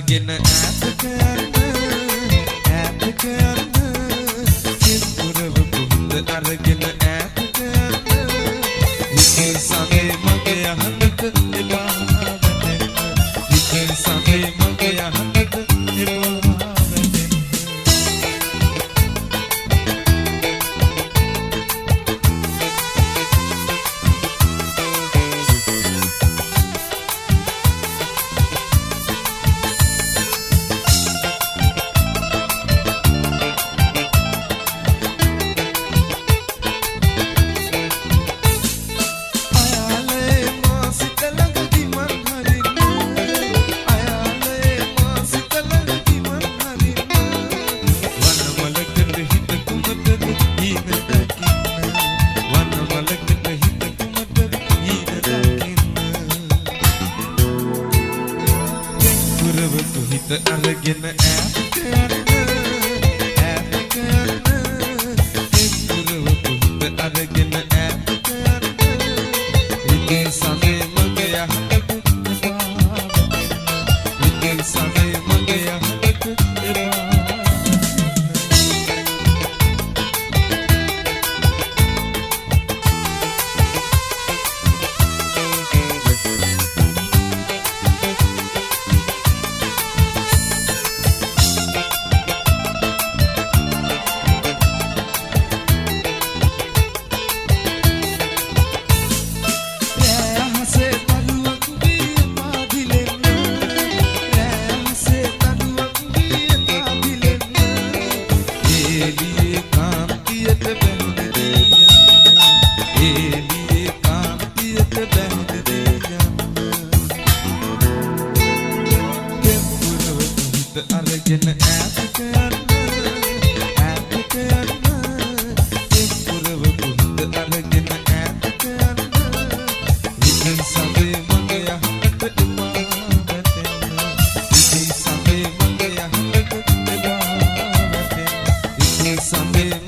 අරගෙන ඈතක යන්න කෙම්පුරව පුරුද්ද අරගෙන ඈතක යන්න විකේ සමේ මගේ අහන්නට එපා වැටෙන්න විකේ සමේ මගේ අහන්නට එපා අරගෙන ඈතක යන්න කෙම්පුරව පුරුද්ද අරගෙන ඈතක යන්න විකේ සමේ මගේ අහන්නට එපා විකේ සමේ මගේ අහන්නට එපා අරගෙන ඈතක යන්න කෙම්පුරව පුරුද්ද අරගෙන ඈතක යන්න විකේ සමේ මගේ අහන්නට එපා වැටෙන්න විකේ සමේ මගේ අහන්නට එපා වැටෙන්න විකේ සමේ